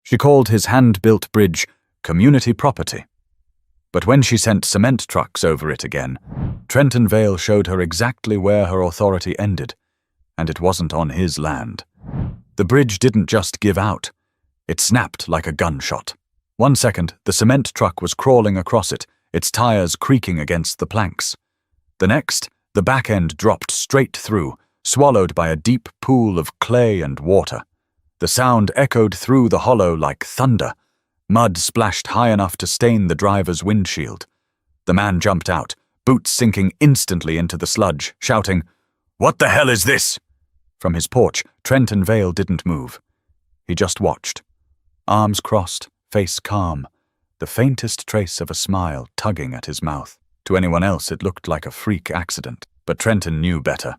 She called his hand-built bridge community property. But when she sent cement trucks over it again, Trenton Vale showed her exactly where her authority ended, and it wasn't on his land. The bridge didn't just give out. It snapped like a gunshot. 1 second, the cement truck was crawling across it, its tires creaking against the planks. The next, the back end dropped straight through, swallowed by a deep pool of clay and water. The sound echoed through the hollow like thunder. Mud splashed high enough to stain the driver's windshield. The man jumped out, boots sinking instantly into the sludge, shouting, "What the hell is this?" From his porch, Trenton Vale didn't move. He just watched. Arms crossed, face calm, the faintest trace of a smile tugging at his mouth. To anyone else it looked like a freak accident, but Trenton knew better.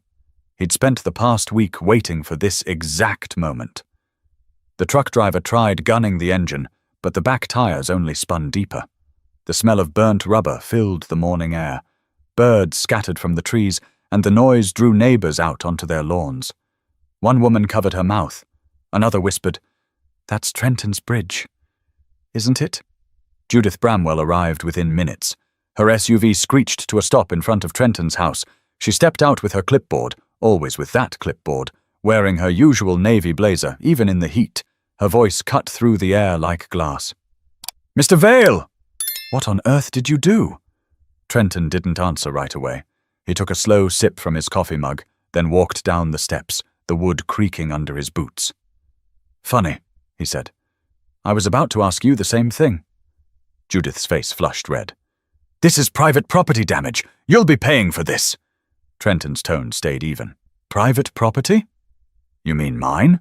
He'd spent the past week waiting for this exact moment. The truck driver tried gunning the engine, but the back tires only spun deeper. The smell of burnt rubber filled the morning air. Birds scattered from the trees, and the noise drew neighbors out onto their lawns. One woman covered her mouth. Another whispered, "That's Trenton's bridge." "Isn't it?" Judith Bramwell arrived within minutes. Her SUV screeched to a stop in front of Trenton's house. She stepped out with her clipboard, always with that clipboard, wearing her usual navy blazer, even in the heat. Her voice cut through the air like glass. "Mr. Vale!" "What on earth did you do?" Trenton didn't answer right away. He took a slow sip from his coffee mug, then walked down the steps, the wood creaking under his boots. "Funny," he said. "I was about to ask you the same thing." Judith's face flushed red. "This is private property damage. You'll be paying for this." Trenton's tone stayed even. "Private property? You mean mine?"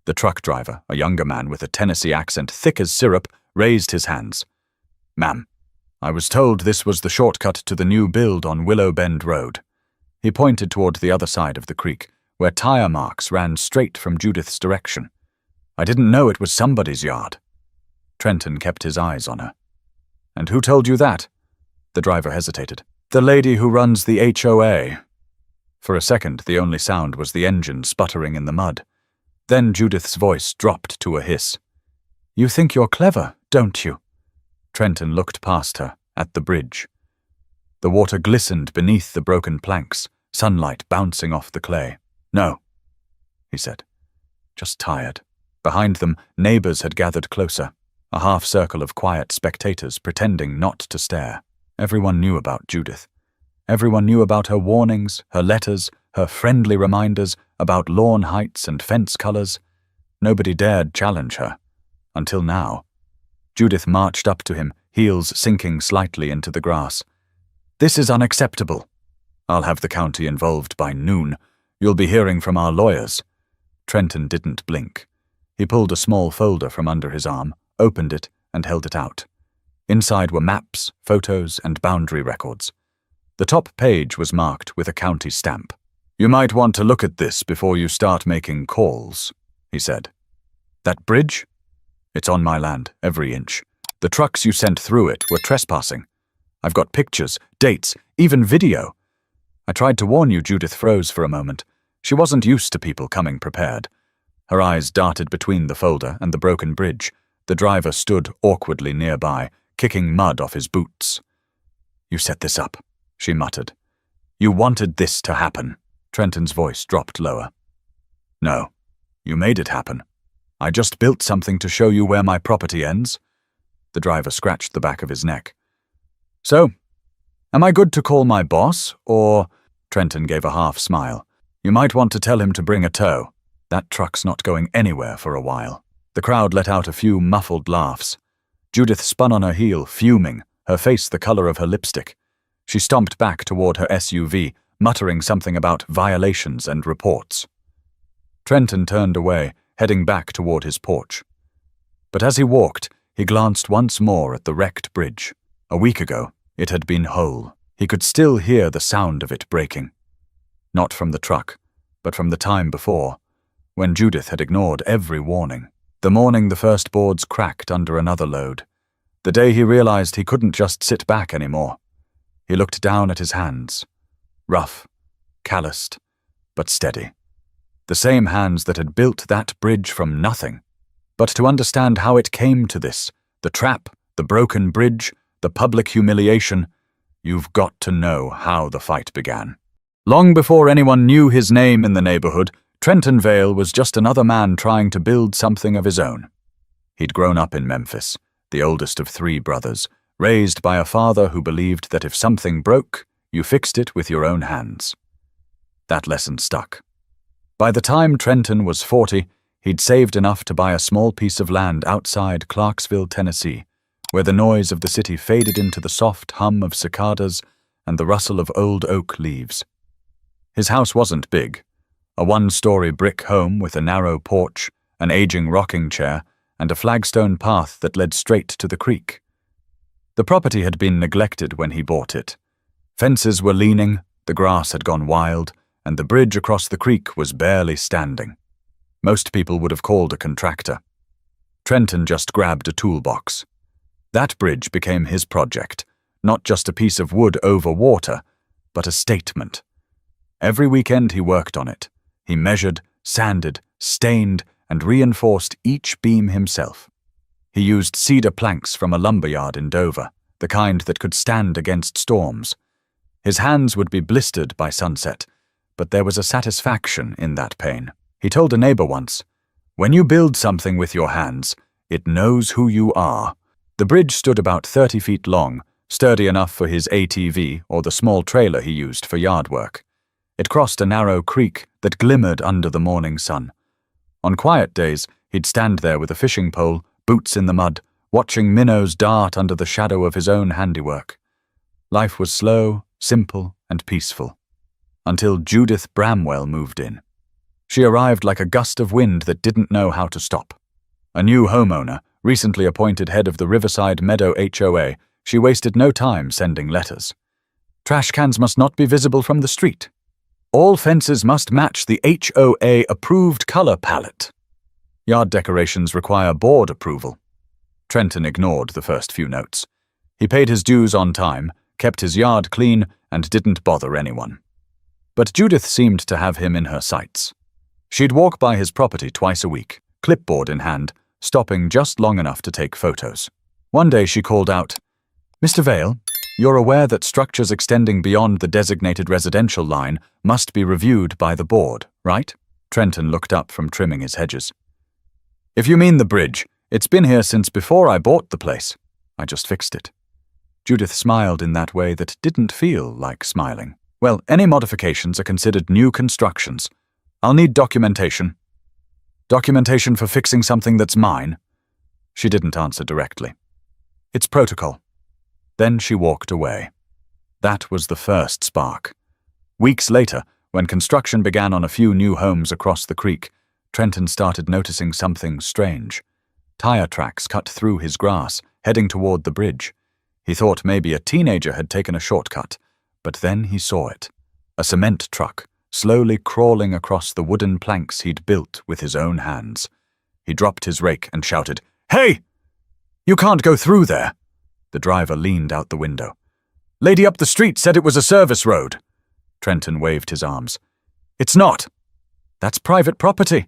The truck driver, a younger man with a Tennessee accent thick as syrup, raised his hands. "Ma'am, I was told this was the shortcut to the new build on Willow Bend Road." He pointed toward the other side of the creek, where tire marks ran straight from Judith's direction. "I didn't know it was somebody's yard." Trenton kept his eyes on her. "And who told you that?" The driver hesitated. "The lady who runs the HOA." For a second, the only sound was the engine sputtering in the mud. Then Judith's voice dropped to a hiss. "You think you're clever, don't you?" Trenton looked past her, at the bridge. The water glistened beneath the broken planks, sunlight bouncing off the clay. "No," he said. "Just tired." Behind them, neighbors had gathered closer, a half-circle of quiet spectators pretending not to stare. Everyone knew about Judith. Everyone knew about her warnings, her letters, her friendly reminders about lawn heights and fence colors. Nobody dared challenge her. Until now. Judith marched up to him, heels sinking slightly into the grass. "This is unacceptable. I'll have the county involved by noon. You'll be hearing from our lawyers." Trenton didn't blink. He pulled a small folder from under his arm, opened it, and held it out. Inside were maps, photos, and boundary records. The top page was marked with a county stamp. "You might want to look at this before you start making calls," he said. "That bridge? It's on my land, every inch. The trucks you sent through it were trespassing. I've got pictures, dates, even video." I tried to warn you. Judith froze for a moment. She wasn't used to people coming prepared. Her eyes darted between the folder and the broken bridge. The driver stood awkwardly nearby, kicking mud off his boots. "You set this up," she muttered. "You wanted this to happen." Trenton's voice dropped lower. "No, you made it happen. I just built something to show you where my property ends." The driver scratched the back of his neck. "So, am I good to call my boss, or—" Trenton gave a half smile. "You might want to tell him to bring a tow. That truck's not going anywhere for a while." The crowd let out a few muffled laughs. Judith spun on her heel, fuming, her face the color of her lipstick. She stomped back toward her SUV, muttering something about violations and reports. Trenton turned away, heading back toward his porch. But as he walked, he glanced once more at the wrecked bridge. A week ago, it had been whole. He could still hear the sound of it breaking. Not from the truck, but from the time before, when Judith had ignored every warning. The morning the first boards cracked under another load. The day he realized he couldn't just sit back anymore. He looked down at his hands. Rough, calloused, but steady. The same hands that had built that bridge from nothing. But to understand how it came to this, the trap, the broken bridge, the public humiliation, you've got to know how the fight began. Long before anyone knew his name in the neighborhood, Trenton Vale was just another man trying to build something of his own. He'd grown up in Memphis, the oldest of 3 brothers, raised by a father who believed that if something broke, you fixed it with your own hands. That lesson stuck. By the time Trenton was 40, he'd saved enough to buy a small piece of land outside Clarksville, Tennessee, where the noise of the city faded into the soft hum of cicadas and the rustle of old oak leaves. His house wasn't big, a 1-story brick home with a narrow porch, an aging rocking chair, and a flagstone path that led straight to the creek. The property had been neglected when he bought it. Fences were leaning, the grass had gone wild, and the bridge across the creek was barely standing. Most people would have called a contractor. Trenton just grabbed a toolbox. That bridge became his project, not just a piece of wood over water, but a statement. Every weekend he worked on it. He measured, sanded, stained, and reinforced each beam himself. He used cedar planks from a lumberyard in Dover, the kind that could stand against storms. His hands would be blistered by sunset, but there was a satisfaction in that pain. He told a neighbor once, "When you build something with your hands, it knows who you are." The bridge stood about 30 feet long, sturdy enough for his ATV or the small trailer he used for yard work. It crossed a narrow creek that glimmered under the morning sun. On quiet days, he'd stand there with a fishing pole, boots in the mud, watching minnows dart under the shadow of his own handiwork. Life was slow, simple, and peaceful. Until Judith Bramwell moved in. She arrived like a gust of wind that didn't know how to stop. A new homeowner, recently appointed head of the Riverside Meadow HOA, she wasted no time sending letters. Trash cans must not be visible from the street. All fences must match the HOA-approved color palette. Yard decorations require board approval. Trenton ignored the first few notes. He paid his dues on time, kept his yard clean, and didn't bother anyone. But Judith seemed to have him in her sights. She'd walk by his property twice a week, clipboard in hand, stopping just long enough to take photos. One day she called out, "Mr. Vale, you're aware that structures extending beyond the designated residential line must be reviewed by the board, right?" Trenton looked up from trimming his hedges. "If you mean the bridge, it's been here since before I bought the place. I just fixed it." Judith smiled in that way that didn't feel like smiling. "Well, any modifications are considered new constructions. I'll need documentation." "Documentation for fixing something that's mine?" She didn't answer directly. "It's protocol." Then she walked away. That was the first spark. Weeks later, when construction began on a few new homes across the creek, Trenton started noticing something strange. Tire tracks cut through his grass, heading toward the bridge. He thought maybe a teenager had taken a shortcut, but then he saw it. A cement truck, slowly crawling across the wooden planks he'd built with his own hands. He dropped his rake and shouted, "Hey! You can't go through there!" The driver leaned out the window. "Lady up the street said it was a service road." Trenton waved his arms. "It's not. That's private property."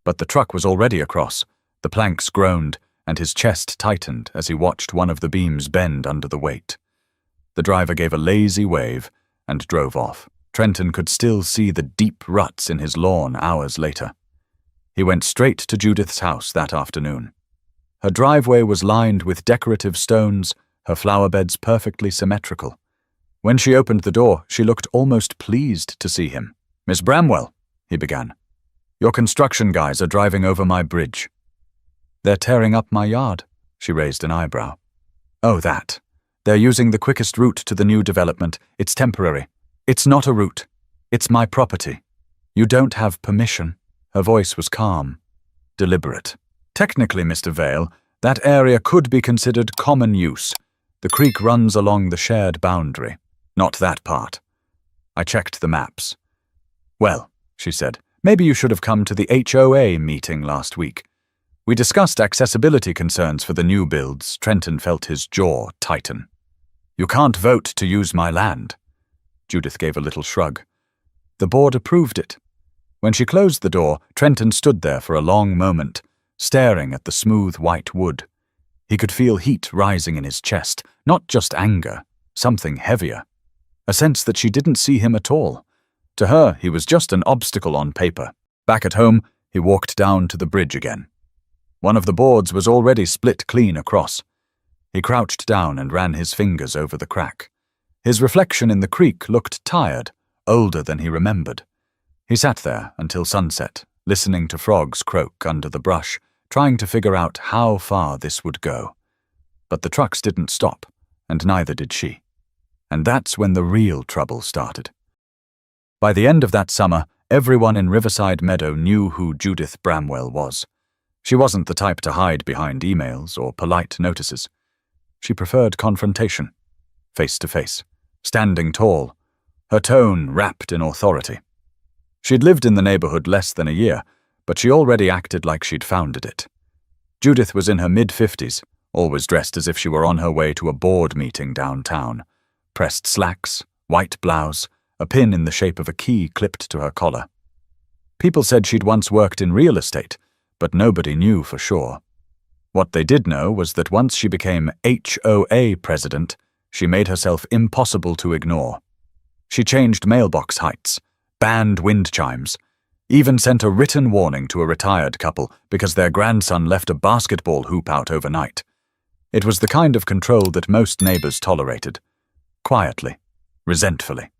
But the truck was already across. The planks groaned, and his chest tightened as he watched one of the beams bend under the weight. The driver gave a lazy wave and drove off. Trenton could still see the deep ruts in his lawn hours later. He went straight to Judith's house that afternoon. Her driveway was lined with decorative stones, her flower beds perfectly symmetrical. When she opened the door, she looked almost pleased to see him. "Miss Bramwell," he began, "your construction guys are driving over my bridge." "They're tearing up my yard," she raised an eyebrow. "Oh, that. They're using the quickest route to the new development. It's temporary." "It's not a route. It's my property. You don't have permission." Her voice was calm, deliberate. "Technically, Mr. Vale, that area could be considered common use. The creek runs along the shared boundary. Not that part." I checked the maps. "Well," she said, "maybe you should have come to the HOA meeting last week. We discussed accessibility concerns for the new builds." Trenton felt his jaw tighten. "You can't vote to use my land." Judith gave a little shrug. "The board approved it." When she closed the door, Trenton stood there for a long moment, staring at the smooth white wood. He could feel heat rising in his chest, not just anger, something heavier. A sense that she didn't see him at all. To her, he was just an obstacle on paper. Back at home, he walked down to the bridge again. One of the boards was already split clean across. He crouched down and ran his fingers over the crack. His reflection in the creek looked tired, older than he remembered. He sat there until sunset, listening to frogs croak under the brush, trying to figure out how far this would go. But the trucks didn't stop, and neither did she. And that's when the real trouble started. By the end of that summer, everyone in Riverside Meadow knew who Judith Bramwell was. She wasn't the type to hide behind emails or polite notices. She preferred confrontation, face to face, standing tall, her tone wrapped in authority. She'd lived in the neighborhood less than a year, but she already acted like she'd founded it. Judith was in her mid-50s, always dressed as if she were on her way to a board meeting downtown. Pressed slacks, white blouse, a pin in the shape of a key clipped to her collar. People said she'd once worked in real estate, but nobody knew for sure. What they did know was that once she became HOA president, she made herself impossible to ignore. She changed mailbox heights, banned wind chimes, even sent a written warning to a retired couple because their grandson left a basketball hoop out overnight. It was the kind of control that most neighbors tolerated. Quietly, resentfully.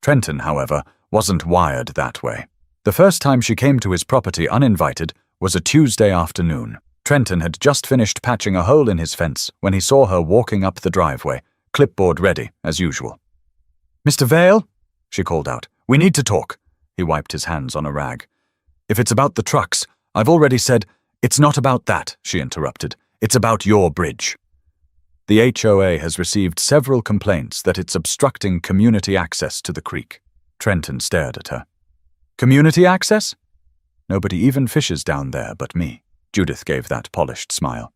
Trenton, however, wasn't wired that way. The first time she came to his property uninvited was a Tuesday afternoon. Trenton had just finished patching a hole in his fence when he saw her walking up the driveway, clipboard ready, as usual. "Mr. Vale," she called out, "we need to talk." He wiped his hands on a rag. "If it's about the trucks, I've already said—" "It's not about that," she interrupted. "It's about your bridge." The HOA has received several complaints that it's obstructing community access to the creek. Trenton stared at her. "Community access? Nobody even fishes down there but me." Judith gave that polished smile.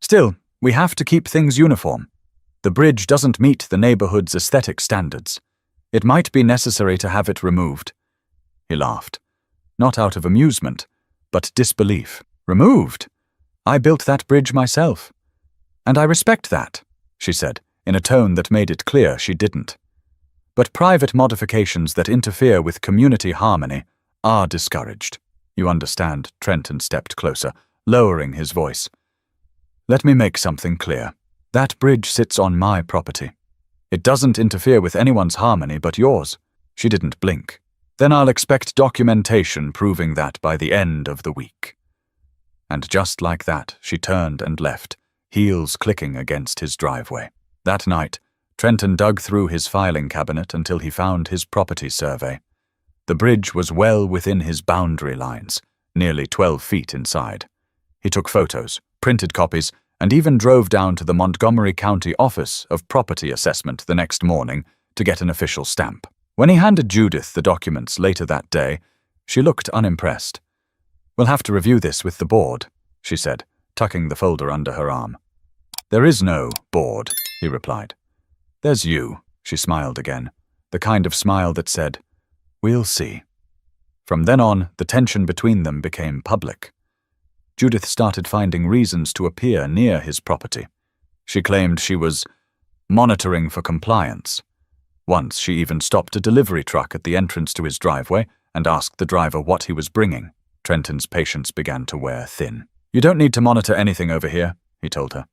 "Still, we have to keep things uniform. The bridge doesn't meet the neighborhood's aesthetic standards. It might be necessary to have it removed." He laughed. Not out of amusement, but disbelief. "Removed? I built that bridge myself. And I respect that," she said, in a tone that made it clear she didn't. "But private modifications that interfere with community harmony are discouraged. You understand." Trenton stepped closer, lowering his voice. "Let me make something clear. That bridge sits on my property. It doesn't interfere with anyone's harmony but yours." She didn't blink. "Then I'll expect documentation proving that by the end of the week." And just like that, she turned and left, heels clicking against his driveway. That night, Trenton dug through his filing cabinet until he found his property survey. The bridge was well within his boundary lines, nearly 12 feet inside. He took photos, printed copies, and even drove down to the Montgomery County Office of Property Assessment the next morning to get an official stamp. When he handed Judith the documents later that day, she looked unimpressed. "We'll have to review this with the board," she said, tucking the folder under her arm. "There is no board," he replied. "There's you," she smiled again, the kind of smile that said, "We'll see." From then on, the tension between them became public. Judith started finding reasons to appear near his property. She claimed she was monitoring for compliance. Once she even stopped a delivery truck at the entrance to his driveway and asked the driver what he was bringing. Trenton's patience began to wear thin. "You don't need to monitor anything over here," he told her.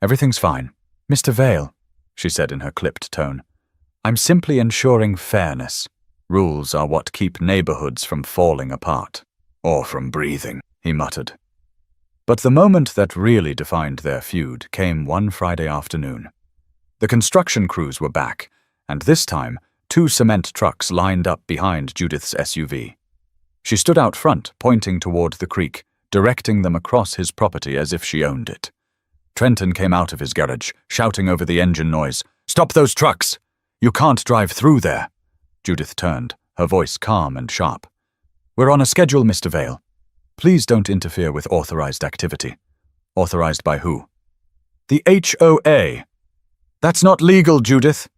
"Everything's fine." "Mr. Vale," she said in her clipped tone, "I'm simply ensuring fairness. Rules are what keep neighborhoods from falling apart." "Or from breathing," he muttered. But the moment that really defined their feud came one Friday afternoon. The construction crews were back, and this time, 2 cement trucks lined up behind Judith's SUV. She stood out front, pointing toward the creek, directing them across his property as if she owned it. Trenton came out of his garage, shouting over the engine noise, "Stop those trucks! You can't drive through there!" Judith turned, her voice calm and sharp. "We're on a schedule, Mr. Vale. Please don't interfere with authorized activity." "Authorized by who?" "The HOA." "That's not legal, Judith."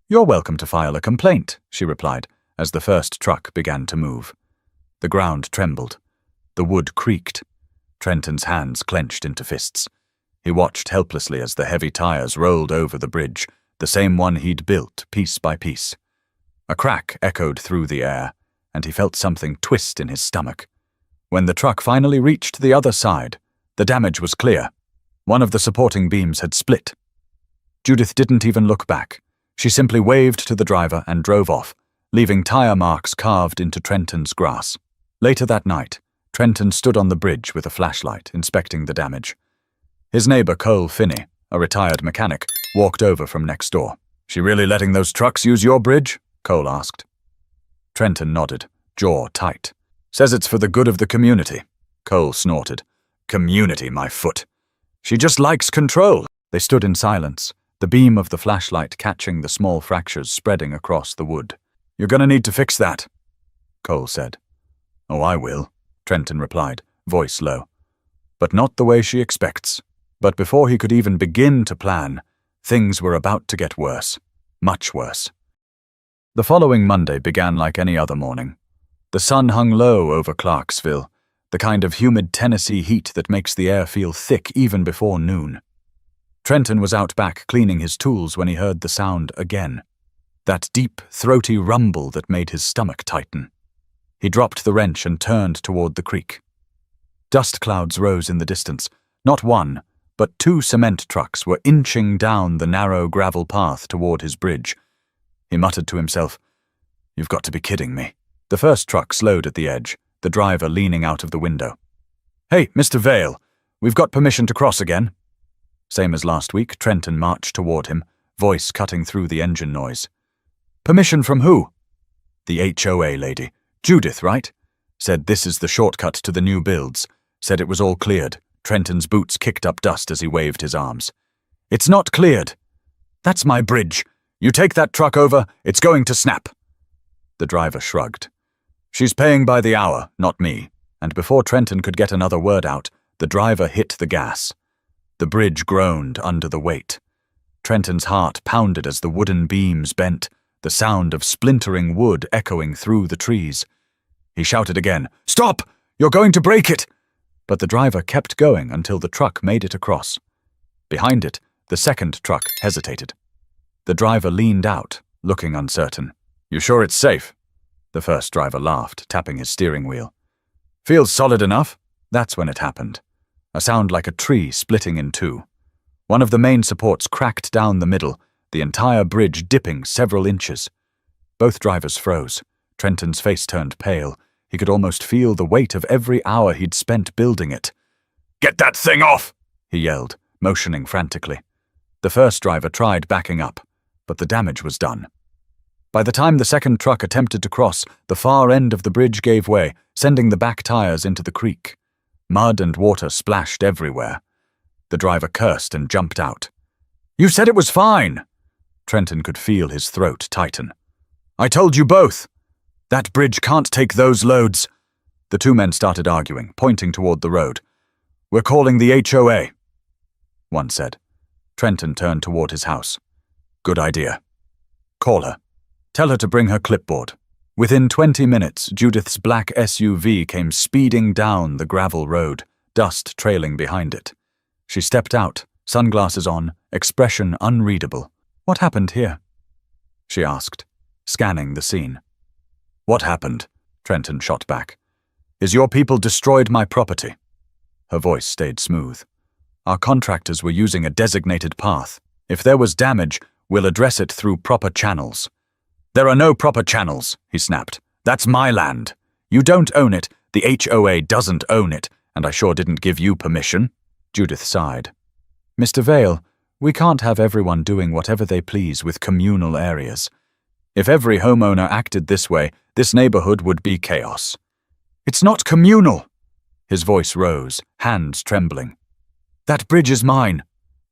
"You're welcome to file a complaint," she replied, as the first truck began to move. The ground trembled. The wood creaked. Trenton's hands clenched into fists. He watched helplessly as the heavy tires rolled over the bridge, the same one he'd built piece by piece. A crack echoed through the air, and he felt something twist in his stomach. When the truck finally reached the other side, the damage was clear. One of the supporting beams had split. Judith didn't even look back. She simply waved to the driver and drove off, leaving tire marks carved into Trenton's grass. Later that night, Trenton stood on the bridge with a flashlight, inspecting the damage. His neighbor Cole Finney, a retired mechanic, walked over from next door. "She really letting those trucks use your bridge?" Cole asked. Trenton nodded, jaw tight. "Says it's for the good of the community." Cole snorted. "Community, my foot. She just likes control." They stood in silence, the beam of the flashlight catching the small fractures spreading across the wood. "You're gonna need to fix that," Cole said. "Oh, I will," Trenton replied, voice low. "But not the way she expects." But before he could even begin to plan, things were about to get worse. Much worse. The following Monday began like any other morning. The sun hung low over Clarksville, the kind of humid Tennessee heat that makes the air feel thick even before noon. Trenton was out back cleaning his tools when he heard the sound again. That deep, throaty rumble that made his stomach tighten. He dropped the wrench and turned toward the creek. Dust clouds rose in the distance. Not one, but 2 cement trucks were inching down the narrow gravel path toward his bridge. He muttered to himself, "You've got to be kidding me." The first truck slowed at the edge, the driver leaning out of the window. "Hey, Mr. Vale, we've got permission to cross again." Same as last week, Trenton marched toward him, voice cutting through the engine noise. "Permission from who?" "The HOA lady. Judith, right? Said this is the shortcut to the new builds. Said it was all cleared." Trenton's boots kicked up dust as he waved his arms. "It's not cleared. That's my bridge. You take that truck over, it's going to snap." The driver shrugged. "She's paying by the hour, not me." And before Trenton could get another word out, the driver hit the gas. The bridge groaned under the weight. Trenton's heart pounded as the wooden beams bent, the sound of splintering wood echoing through the trees. He shouted again, "Stop! You're going to break it!" But the driver kept going until the truck made it across. Behind it, the second truck hesitated. The driver leaned out, looking uncertain. "You sure it's safe?" The first driver laughed, tapping his steering wheel. "Feels solid enough." That's when it happened. A sound like a tree splitting in two. One of the main supports cracked down the middle, the entire bridge dipping several inches. Both drivers froze. Trenton's face turned pale. He could almost feel the weight of every hour he'd spent building it. "Get that thing off!" he yelled, motioning frantically. The first driver tried backing up, but the damage was done. By the time the second truck attempted to cross, the far end of the bridge gave way, sending the back tires into the creek. Mud and water splashed everywhere. The driver cursed and jumped out. "You said it was fine!" Trenton could feel his throat tighten. "I told you both! That bridge can't take those loads." The 2 men started arguing, pointing toward the road. "We're calling the HOA," one said. Trenton turned toward his house. "Good idea. Call her. Tell her to bring her clipboard." Within 20 minutes, Judith's black SUV came speeding down the gravel road, dust trailing behind it. She stepped out, sunglasses on, expression unreadable. "What happened here?" she asked, scanning the scene. "What happened?" Trenton shot back. "Is your people destroyed my property?" Her voice stayed smooth. "Our contractors were using a designated path. If there was damage, we'll address it through proper channels." "There are no proper channels," he snapped. "That's my land. You don't own it, the HOA doesn't own it, and I sure didn't give you permission." Judith sighed. "Mr. Vale, we can't have everyone doing whatever they please with communal areas. If every homeowner acted this way, this neighborhood would be chaos." "It's not communal." His voice rose, hands trembling. "That bridge is mine.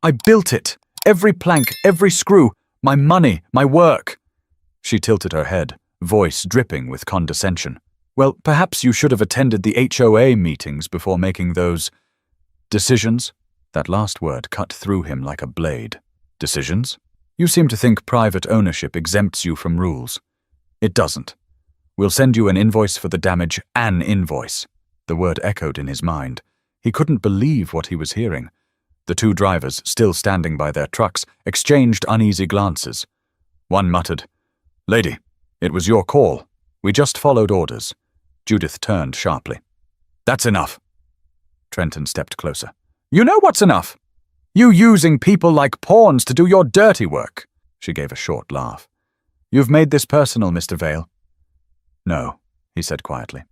I built it. Every plank, every screw, my money, my work." She tilted her head, voice dripping with condescension. "Well, perhaps you should have attended the HOA meetings before making those decisions." That last word cut through him like a blade. "Decisions? You seem to think private ownership exempts you from rules. It doesn't. We'll send you an invoice for the damage, an invoice." The word echoed in his mind. He couldn't believe what he was hearing. The two drivers, still standing by their trucks, exchanged uneasy glances. One muttered, "Lady, it was your call. We just followed orders." Judith turned sharply. "That's enough." Trenton stepped closer. "You know what's enough? You using people like pawns to do your dirty work." She gave a short laugh. "You've made this personal, Mr. Vale." "No," he said quietly.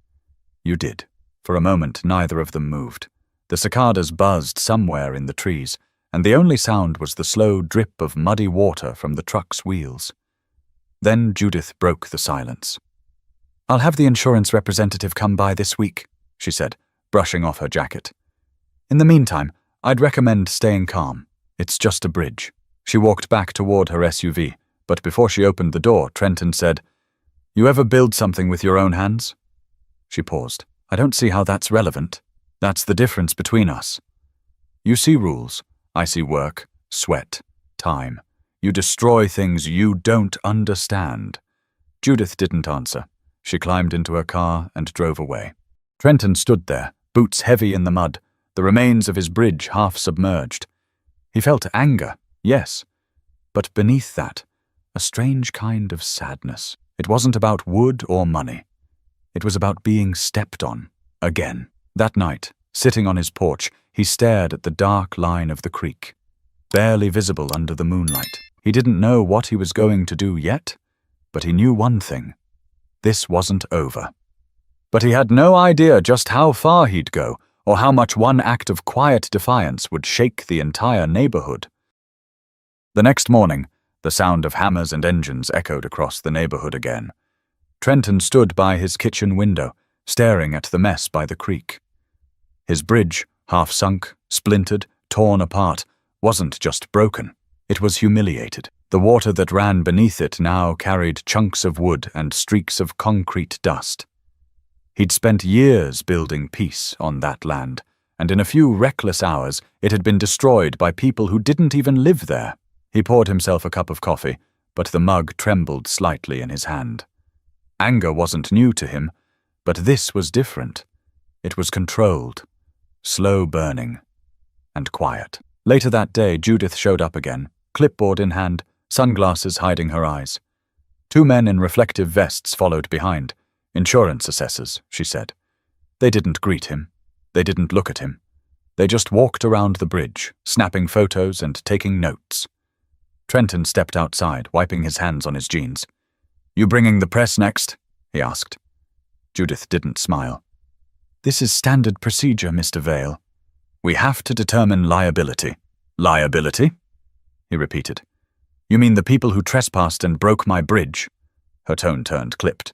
"You did." For a moment, neither of them moved. The cicadas buzzed somewhere in the trees, and the only sound was the slow drip of muddy water from the truck's wheels. Then Judith broke the silence. "I'll have the insurance representative come by this week," she said, brushing off her jacket. "In the meantime, I'd recommend staying calm. It's just a bridge." She walked back toward her SUV, but before she opened the door, Trenton said, "You ever build something with your own hands?" She paused. "I don't see how that's relevant. That's the difference between us. You see rules. I see work, sweat, time. You destroy things you don't understand." Judith didn't answer. She climbed into her car and drove away. Trenton stood there, boots heavy in the mud, the remains of his bridge half submerged. He felt anger, yes, but beneath that, a strange kind of sadness. It wasn't about wood or money. It was about being stepped on, again. That night, sitting on his porch, he stared at the dark line of the creek, barely visible under the moonlight. He didn't know what he was going to do yet, but he knew one thing. This wasn't over. But he had no idea just how far he'd go, or how much one act of quiet defiance would shake the entire neighborhood. The next morning, the sound of hammers and engines echoed across the neighborhood again. Trenton stood by his kitchen window, staring at the mess by the creek. His bridge, half sunk, splintered, torn apart, wasn't just broken. It was humiliated. The water that ran beneath it now carried chunks of wood and streaks of concrete dust. He'd spent years building peace on that land, and in a few reckless hours it had been destroyed by people who didn't even live there. He poured himself a cup of coffee, but the mug trembled slightly in his hand. Anger wasn't new to him, but this was different. It was controlled, slow burning, and quiet. Later that day, Judith showed up again, clipboard in hand, sunglasses hiding her eyes. Two men in reflective vests followed behind. "Insurance assessors," she said. They didn't greet him. They didn't look at him. They just walked around the bridge, snapping photos and taking notes. Trenton stepped outside, wiping his hands on his jeans. "You bringing the press next?" he asked. Judith didn't smile. "This is standard procedure, Mr. Vale. We have to determine liability." "Liability?" he repeated. "You mean the people who trespassed and broke my bridge?" Her tone turned clipped.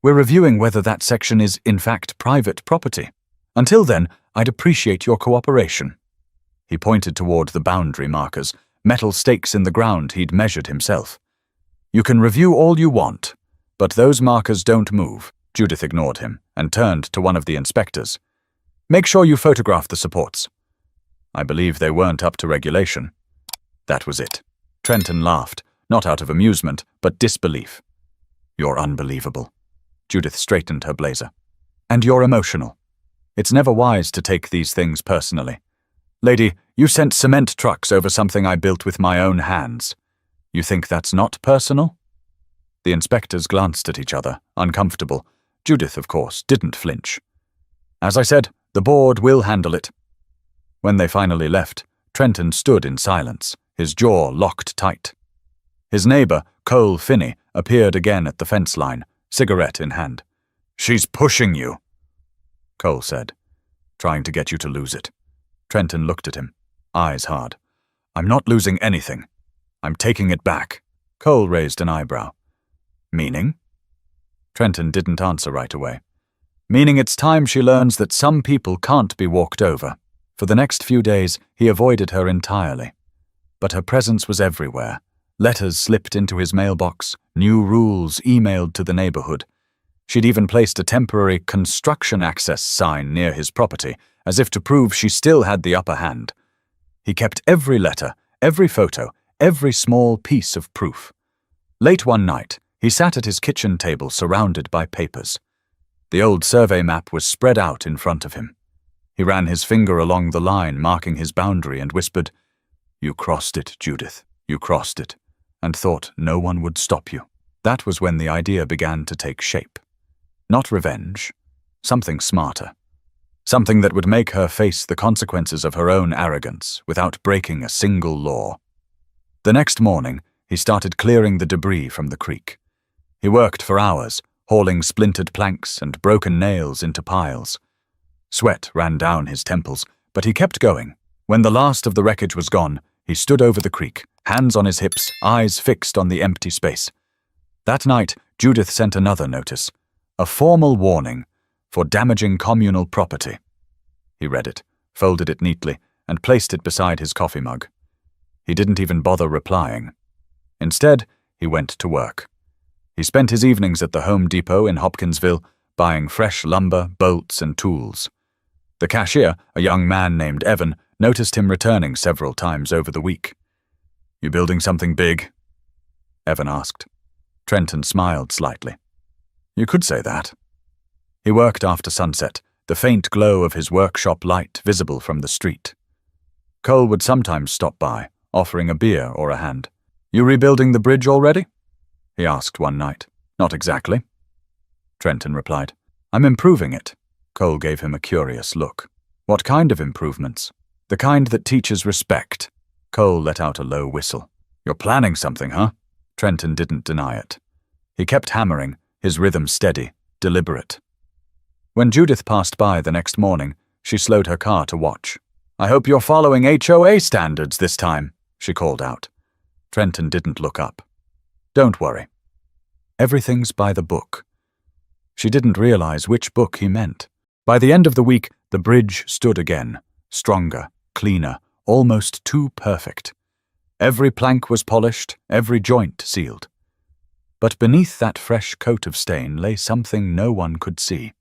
"We're reviewing whether that section is, in fact, private property. Until then, I'd appreciate your cooperation." He pointed toward the boundary markers, metal stakes in the ground he'd measured himself. "You can review all you want, but those markers don't move." Judith ignored him and turned to one of the inspectors. "Make sure you photograph the supports." "I believe they weren't up to regulation." That was it. Trenton laughed, not out of amusement, but disbelief. "You're unbelievable." Judith straightened her blazer. "And you're emotional. It's never wise to take these things personally. Lady, you sent cement trucks over something I built with my own hands. You think that's not personal?" The inspectors glanced at each other, uncomfortable. Judith, of course, didn't flinch. "As I said, the board will handle it." When they finally left, Trenton stood in silence, his jaw locked tight. His neighbor, Cole Finney, appeared again at the fence line, cigarette in hand. "She's pushing you," Cole said. "Trying to get you to lose it." Trenton looked at him, eyes hard. "I'm not losing anything. I'm taking it back." Cole raised an eyebrow. "Meaning?" Trenton didn't answer right away. "Meaning it's time she learns that some people can't be walked over." For the next few days, he avoided her entirely. But her presence was everywhere. Letters slipped into his mailbox, new rules emailed to the neighborhood. She'd even placed a temporary construction access sign near his property, as if to prove she still had the upper hand. He kept every letter, every photo, every small piece of proof. Late one night, he sat at his kitchen table surrounded by papers. The old survey map was spread out in front of him. He ran his finger along the line, marking his boundary, and whispered, "You crossed it, Judith. You crossed it," and thought no one would stop you. That was when the idea began to take shape. Not revenge, something smarter. Something that would make her face the consequences of her own arrogance without breaking a single law. The next morning, he started clearing the debris from the creek. He worked for hours, hauling splintered planks and broken nails into piles. Sweat ran down his temples, but he kept going. When the last of the wreckage was gone, he stood over the creek, hands on his hips, eyes fixed on the empty space. That night, Judith sent another notice, a formal warning for damaging communal property. He read it, folded it neatly, and placed it beside his coffee mug. He didn't even bother replying. Instead, he went to work. He spent his evenings at the Home Depot in Hopkinsville, buying fresh lumber, bolts, and tools. The cashier, a young man named Evan, noticed him returning several times over the week. "You building something big?" Evan asked. Trenton smiled slightly. "You could say that." He worked after sunset, the faint glow of his workshop light visible from the street. Cole would sometimes stop by, offering a beer or a hand. "You rebuilding the bridge already?" he asked one night. "Not exactly," Trenton replied. "I'm improving it." Cole gave him a curious look. "What kind of improvements?" "The kind that teaches respect." Cole let out a low whistle. "You're planning something, huh?" Trenton didn't deny it. He kept hammering, his rhythm steady, deliberate. When Judith passed by the next morning, she slowed her car to watch. "I hope you're following HOA standards this time," she called out. Trenton didn't look up. "Don't worry. Everything's by the book." She didn't realize which book he meant. By the end of the week, the bridge stood again, stronger, cleaner, almost too perfect. Every plank was polished, every joint sealed. But beneath that fresh coat of stain lay something no one could see.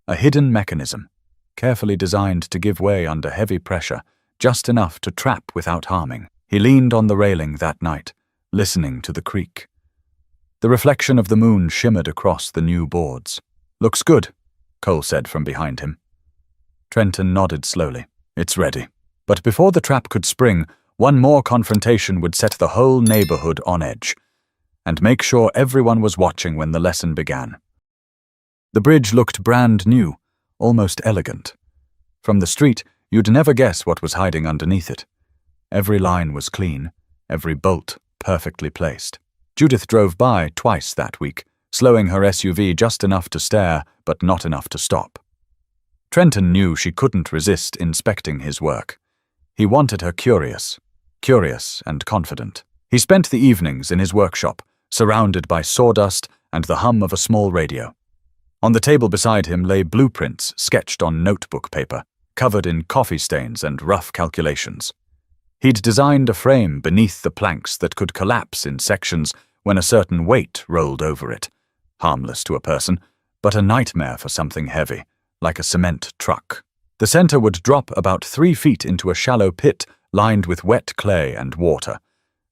A hidden mechanism, carefully designed to give way under heavy pressure, just enough to trap without harming. He leaned on the railing that night, listening to the creak. The reflection of the moon shimmered across the new boards. "Looks good," Cole said from behind him. Trenton nodded slowly. "It's ready." But before the trap could spring, one more confrontation would set the whole neighborhood on edge, and make sure everyone was watching when the lesson began. The bridge looked brand new, almost elegant. From the street, you'd never guess what was hiding underneath it. Every line was clean, every bolt perfectly placed. Judith drove by twice that week, slowing her SUV just enough to stare, but not enough to stop. Trenton knew she couldn't resist inspecting his work. He wanted her curious and confident. He spent the evenings in his workshop, surrounded by sawdust and the hum of a small radio. On the table beside him lay blueprints sketched on notebook paper, covered in coffee stains and rough calculations. He'd designed a frame beneath the planks that could collapse in sections when a certain weight rolled over it, harmless to a person, but a nightmare for something heavy, like a cement truck. The center would drop about 3 feet into a shallow pit lined with wet clay and water.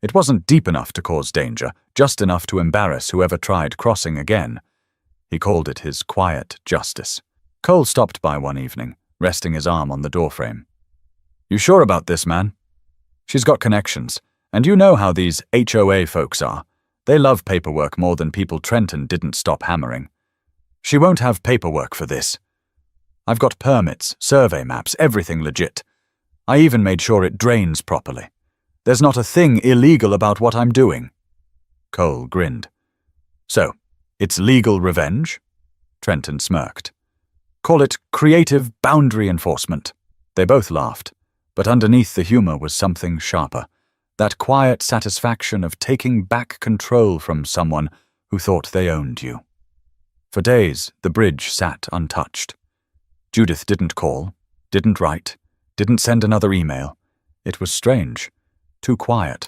It wasn't deep enough to cause danger, just enough to embarrass whoever tried crossing again. He called it his quiet justice. Cole stopped by one evening, resting his arm on the doorframe. "You sure about this, man?" "She's got connections, and you know how these HOA folks are. They love paperwork more than people Trenton didn't stop hammering. She won't have paperwork for this. I've got permits, survey maps, everything legit. I even made sure it drains properly. There's not a thing illegal about what I'm doing." Cole grinned. "So, it's legal revenge?" Trenton smirked. "Call it creative boundary enforcement." They both laughed, but underneath the humor was something sharper, that quiet satisfaction of taking back control from someone who thought they owned you. For days, the bridge sat untouched. Judith didn't call, didn't write, didn't send another email. It was strange, too quiet.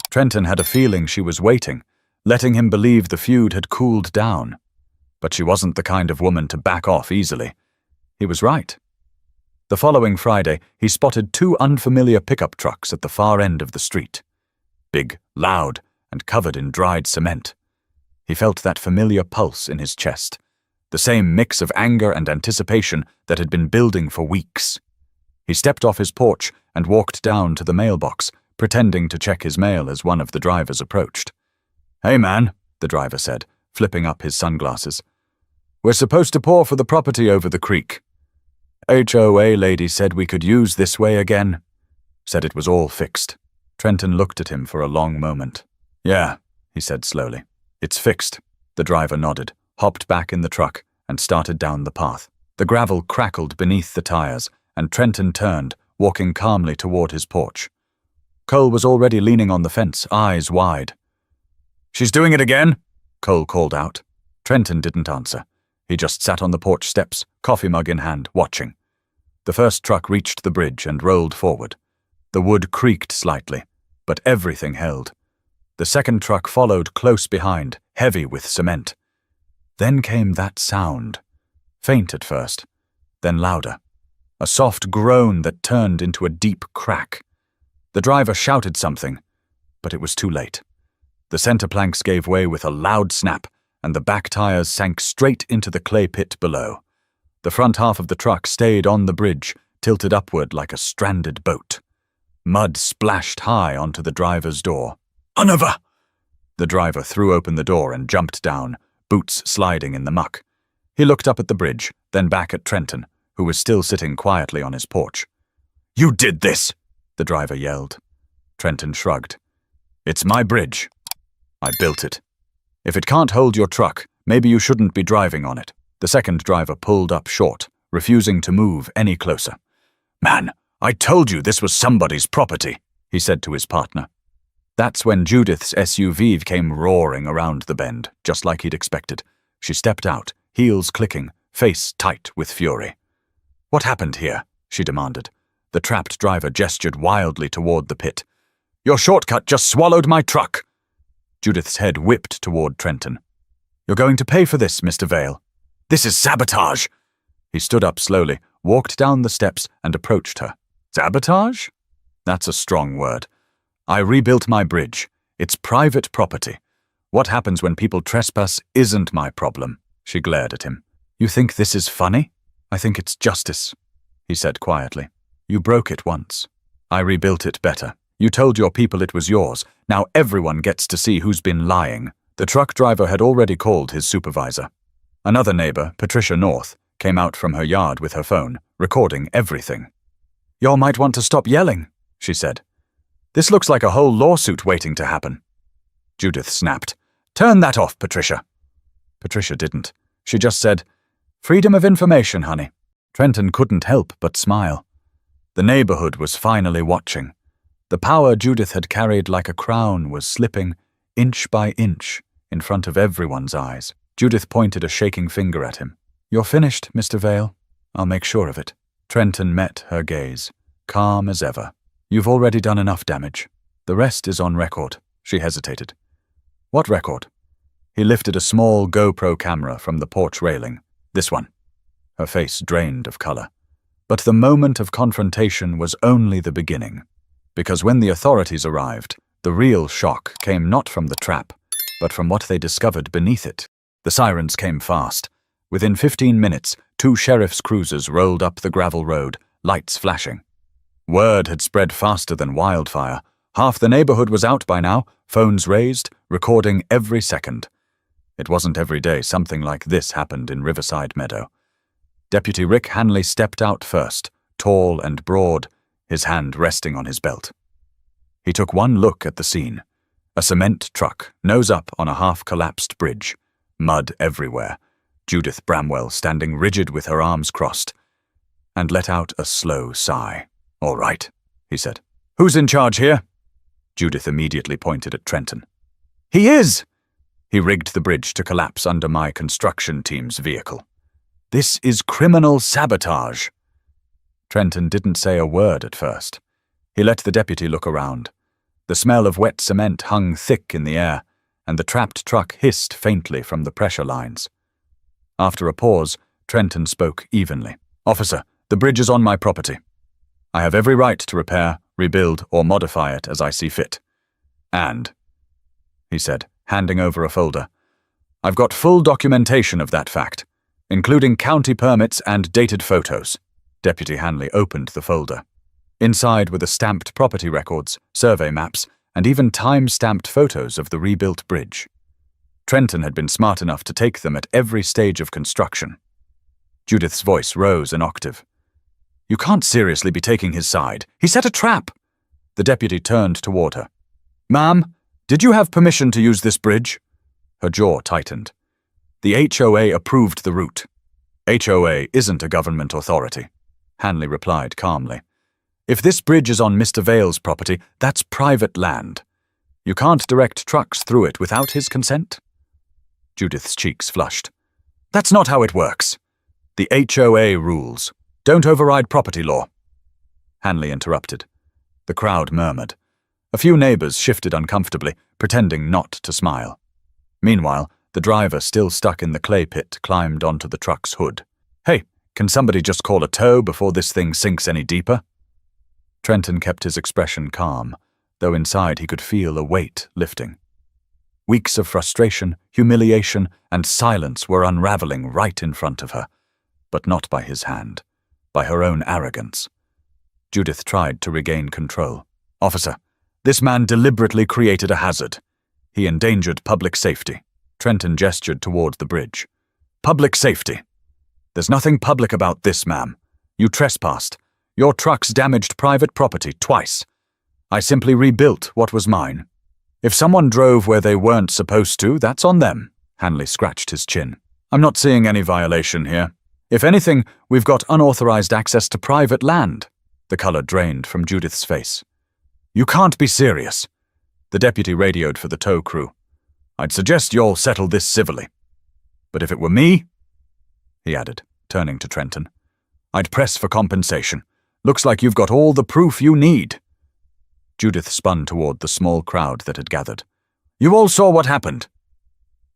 Trenton had a feeling she was waiting, letting him believe the feud had cooled down. But she wasn't the kind of woman to back off easily. He was right. The following Friday, he spotted 2 unfamiliar pickup trucks at the far end of the street. Big, loud, and covered in dried cement. He felt that familiar pulse in his chest, the same mix of anger and anticipation that had been building for weeks. He stepped off his porch and walked down to the mailbox, pretending to check his mail as one of the drivers approached. "Hey man," the driver said, flipping up his sunglasses. "We're supposed to pour for the property over the creek. HOA lady said we could use this way again. Said it was all fixed." Trenton looked at him for a long moment. "Yeah," he said slowly. "It's fixed." The driver nodded, hopped back in the truck, and started down the path. The gravel crackled beneath the tires, and Trenton turned, walking calmly toward his porch. Cole was already leaning on the fence, eyes wide. "She's doing it again?" Cole called out. Trenton didn't answer. He just sat on the porch steps, coffee mug in hand, watching. The first truck reached the bridge and rolled forward. The wood creaked slightly, but everything held. The second truck followed close behind, heavy with cement. Then came that sound. Faint at first, then louder. A soft groan that turned into a deep crack. The driver shouted something, but it was too late. The center planks gave way with a loud snap, and the back tires sank straight into the clay pit below. The front half of the truck stayed on the bridge, tilted upward like a stranded boat. Mud splashed high onto the driver's door. "Another!" The driver threw open the door and jumped down, boots sliding in the muck. He looked up at the bridge, then back at Trenton, who was still sitting quietly on his porch. "You did this!" the driver yelled. Trenton shrugged. "It's my bridge. I built it. If it can't hold your truck, maybe you shouldn't be driving on it." The second driver pulled up short, refusing to move any closer. "Man, I told you this was somebody's property," he said to his partner. That's when Judith's SUV came roaring around the bend, just like he'd expected. She stepped out, heels clicking, face tight with fury. "What happened here?" she demanded. The trapped driver gestured wildly toward the pit. "Your shortcut just swallowed my truck." Judith's head whipped toward Trenton. "You're going to pay for this, Mr. Vale." "This is sabotage." He stood up slowly, walked down the steps, and approached her. "Sabotage? That's a strong word. I rebuilt my bridge. It's private property. What happens when people trespass isn't my problem." She glared at him. "You think this is funny? I think it's justice," he said quietly. "You broke it once. I rebuilt it better. You told your people it was yours. Now everyone gets to see who's been lying." The truck driver had already called his supervisor. Another neighbor, Patricia North, came out from her yard with her phone, recording everything. "Y'all might want to stop yelling," she said. "This looks like a whole lawsuit waiting to happen." Judith snapped. "Turn that off, Patricia." Patricia didn't. She just said, "Freedom of information, honey." Trenton couldn't help but smile. The neighborhood was finally watching. The power Judith had carried like a crown was slipping, inch by inch, in front of everyone's eyes. Judith pointed a shaking finger at him. "You're finished, Mr. Vale. I'll make sure of it." Trenton met her gaze, calm as ever. "You've already done enough damage. The rest is on record." She hesitated. "What record?" He lifted a small GoPro camera from the porch railing. "This one." Her face drained of color. But the moment of confrontation was only the beginning. Because when the authorities arrived, the real shock came not from the trap, but from what they discovered beneath it. The sirens came fast. Within 15 minutes, 2 sheriff's cruisers rolled up the gravel road, lights flashing. Word had spread faster than wildfire. Half the neighborhood was out by now, phones raised, recording every second. It wasn't every day something like this happened in Riverside Meadow. Deputy Rick Hanley stepped out first, tall and broad, his hand resting on his belt. He took one look at the scene. A cement truck, nose up on a half-collapsed bridge. Mud everywhere. Judith Bramwell standing rigid with her arms crossed. And let out a slow sigh. "All right," he said. "Who's in charge here?" Judith immediately pointed at Trenton. "He is!" He rigged the bridge to collapse under my construction team's vehicle. "This is criminal sabotage." Trenton didn't say a word at first. He let the deputy look around. The smell of wet cement hung thick in the air, and the trapped truck hissed faintly from the pressure lines. After a pause, Trenton spoke evenly. "Officer, the bridge is on my property. I have every right to repair, rebuild, or modify it as I see fit. And," he said, handing over a folder, "I've got full documentation of that fact. including county permits and dated photos. Deputy Hanley opened the folder. Inside were the stamped property records, survey maps, and even time-stamped photos of the rebuilt bridge. Trenton had been smart enough to take them at every stage of construction. Judith's voice rose an octave. "You can't seriously be taking his side. He set a trap!" The deputy turned toward her. "Ma'am, did you have permission to use this bridge?" Her jaw tightened. "The HOA approved the route." "HOA isn't a government authority," Hanley replied calmly. "If this bridge is on Mr. Vale's property, that's private land. You can't direct trucks through it without his consent." Judith's cheeks flushed. "That's not how it works. The HOA rules. Don't override property law." Hanley interrupted. The crowd murmured. A few neighbors shifted uncomfortably, pretending not to smile. Meanwhile, the driver, still stuck in the clay pit, climbed onto the truck's hood. "Hey, can somebody just call a tow before this thing sinks any deeper?" Trenton kept his expression calm, though inside he could feel a weight lifting. Weeks of frustration, humiliation, and silence were unraveling right in front of her, but not by his hand, by her own arrogance. Judith tried to regain control. "Officer, this man deliberately created a hazard. He endangered public safety." Trenton gestured toward the bridge. "Public safety. There's nothing public about this, ma'am. You trespassed. Your trucks damaged private property twice. I simply rebuilt what was mine. If someone drove where they weren't supposed to, that's on them." Hanley scratched his chin. "I'm not seeing any violation here. If anything, we've got unauthorized access to private land." The color drained from Judith's face. "You can't be serious." The deputy radioed for the tow crew. "I'd suggest you all settle this civilly. But if it were me," he added, turning to Trenton, "I'd press for compensation. Looks like you've got all the proof you need." Judith spun toward the small crowd that had gathered. "You all saw what happened."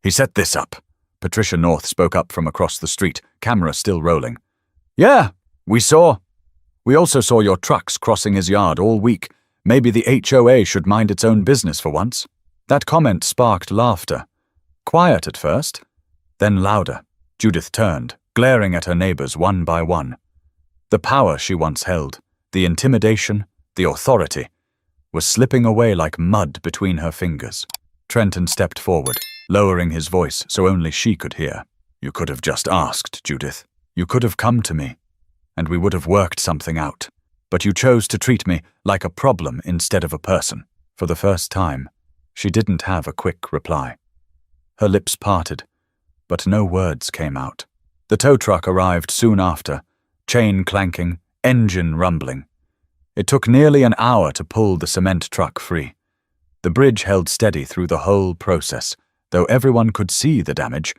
"He set this up." Patricia North spoke up from across the street, camera still rolling. "Yeah, we saw. We also saw your trucks crossing his yard all week. Maybe the HOA should mind its own business for once." That comment sparked laughter. Quiet at first, then louder. Judith turned, glaring at her neighbors one by one. The power she once held, the intimidation, the authority, was slipping away like mud between her fingers. Trenton stepped forward, lowering his voice so only she could hear. "You could have just asked, Judith. You could have come to me, and we would have worked something out. But you chose to treat me like a problem instead of a person." For the first time, she didn't have a quick reply. Her lips parted, but no words came out. The tow truck arrived soon after, chain clanking, engine rumbling. It took nearly an hour to pull the cement truck free. The bridge held steady through the whole process, though everyone could see the damage.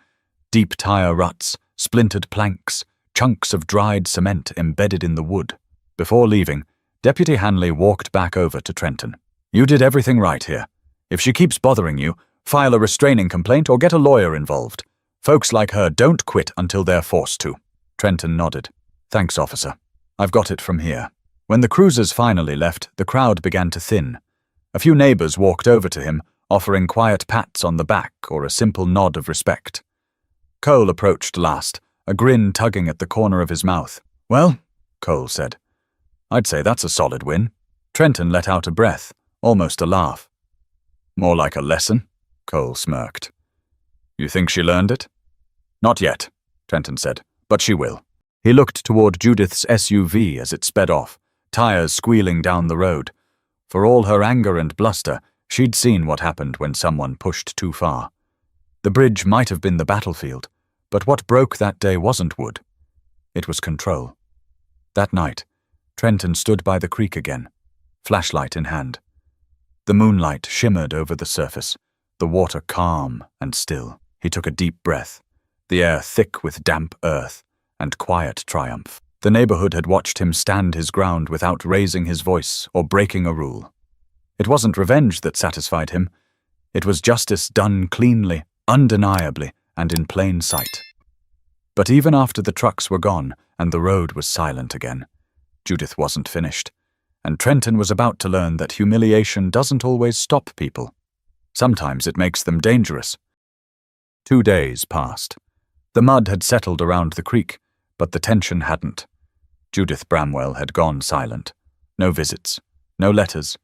Deep tire ruts, splintered planks, chunks of dried cement embedded in the wood. Before leaving, Deputy Hanley walked back over to Trenton. "You did everything right here. If she keeps bothering you, file a restraining complaint or get a lawyer involved. Folks like her don't quit until they're forced to." Trenton nodded. "Thanks, officer. I've got it from here." When the cruisers finally left, the crowd began to thin. A few neighbors walked over to him, offering quiet pats on the back or a simple nod of respect. Cole approached last, a grin tugging at the corner of his mouth. "Well," Cole said, "I'd say that's a solid win." Trenton let out a breath, almost a laugh. "More like a lesson," Cole smirked. "You think she learned it?" "Not yet," Trenton said, "but she will." He looked toward Judith's SUV as it sped off, tires squealing down the road. For all her anger and bluster, she'd seen what happened when someone pushed too far. The bridge might have been the battlefield, but what broke that day wasn't wood. It was control. That night, Trenton stood by the creek again, flashlight in hand. The moonlight shimmered over the surface, the water calm and still. He took a deep breath, the air thick with damp earth and quiet triumph. The neighborhood had watched him stand his ground without raising his voice or breaking a rule. It wasn't revenge that satisfied him. It was justice done cleanly, undeniably, and in plain sight. But even after the trucks were gone and the road was silent again, Judith wasn't finished, and Trenton was about to learn that humiliation doesn't always stop people. Sometimes it makes them dangerous. 2 days passed. The mud had settled around the creek, but the tension hadn't. Judith Bramwell had gone silent. No visits, no letters,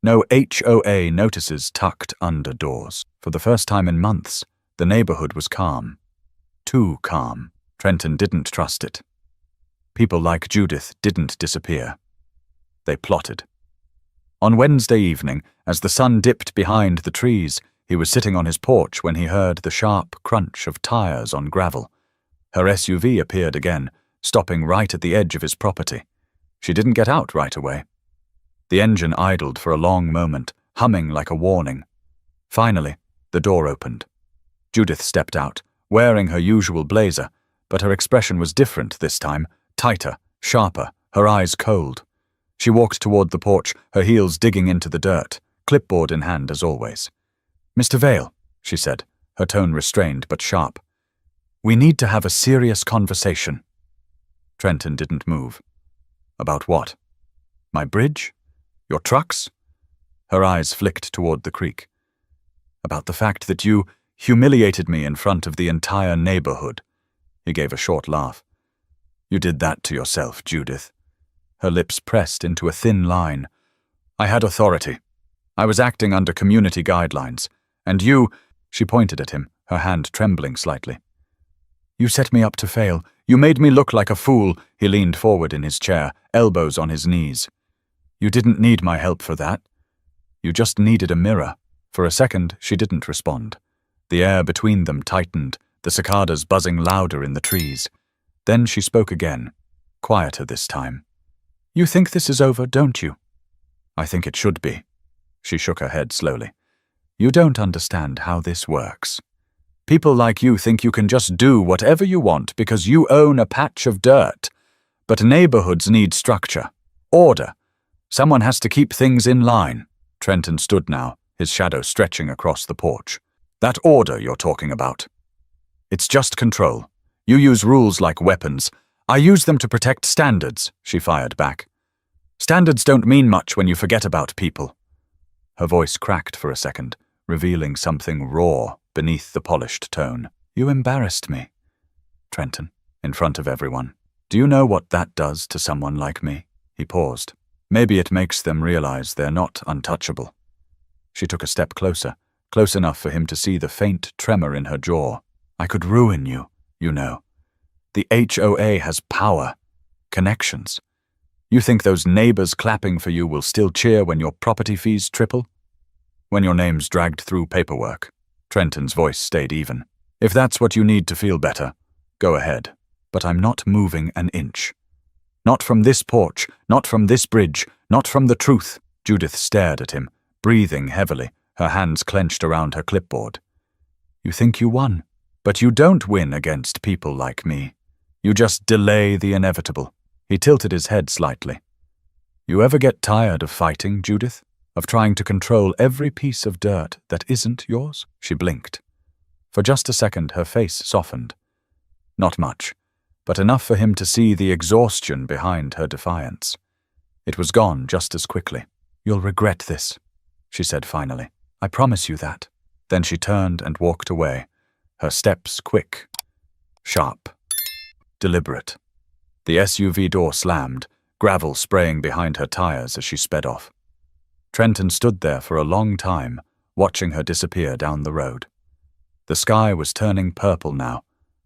no HOA notices tucked under doors. For the first time in months, the neighborhood was calm. Too calm. Trenton didn't trust it. People like Judith didn't disappear. They plotted. On Wednesday evening, as the sun dipped behind the trees, he was sitting on his porch when he heard the sharp crunch of tires on gravel. Her SUV appeared again, stopping right at the edge of his property. She didn't get out right away. The engine idled for a long moment, humming like a warning. Finally, the door opened. Judith stepped out, wearing her usual blazer, but her expression was different this time, tighter, sharper, her eyes cold. She walked toward the porch, her heels digging into the dirt, clipboard in hand as always. "Mr. Vale," she said, her tone restrained but sharp. "We need to have a serious conversation." Trenton didn't move. "About what? My bridge? Your trucks?" Her eyes flicked toward the creek. "About the fact that you humiliated me in front of the entire neighborhood." He gave a short laugh. "You did that to yourself, Judith." Her lips pressed into a thin line. "I had authority. I was acting under community guidelines. And you—" She pointed at him, her hand trembling slightly. "You set me up to fail. You made me look like a fool." He leaned forward in his chair, elbows on his knees. "You didn't need my help for that. You just needed a mirror." For a second, she didn't respond. The air between them tightened, the cicadas buzzing louder in the trees. Then she spoke again, quieter this time. "You think this is over, don't you?" "I think it should be." She shook her head slowly. "You don't understand how this works. People like you think you can just do whatever you want because you own a patch of dirt. But neighborhoods need structure, order. Someone has to keep things in line." Trenton stood now, his shadow stretching across the porch. "That order you're talking about. It's just control. You use rules like weapons. I use them to protect standards," she fired back. "Standards don't mean much when you forget about people." Her voice cracked for a second, revealing something raw beneath the polished tone. "You embarrassed me, Trenton, in front of everyone. Do you know what that does to someone like me?" He paused. "Maybe it makes them realize they're not untouchable." She took a step closer, close enough for him to see the faint tremor in her jaw. "I could ruin you, you know. The HOA has power, connections. You think those neighbors clapping for you will still cheer when your property fees triple? When your name's dragged through paperwork?" Trenton's voice stayed even. "If that's what you need to feel better, go ahead. But I'm not moving an inch. Not from this porch, not from this bridge, not from the truth." Judith stared at him, breathing heavily, her hands clenched around her clipboard. "You think you won, but you don't win against people like me. You just delay the inevitable." He tilted his head slightly. "You ever get tired of fighting, Judith? Of trying to control every piece of dirt that isn't yours?" She blinked. For just a second, her face softened. Not much, but enough for him to see the exhaustion behind her defiance. It was gone just as quickly. "You'll regret this," she said finally. "I promise you that." Then she turned and walked away, her steps quick, sharp, deliberate. The SUV door slammed, gravel spraying behind her tires as she sped off. Trenton stood there for a long time, watching her disappear down the road. The sky was turning purple now,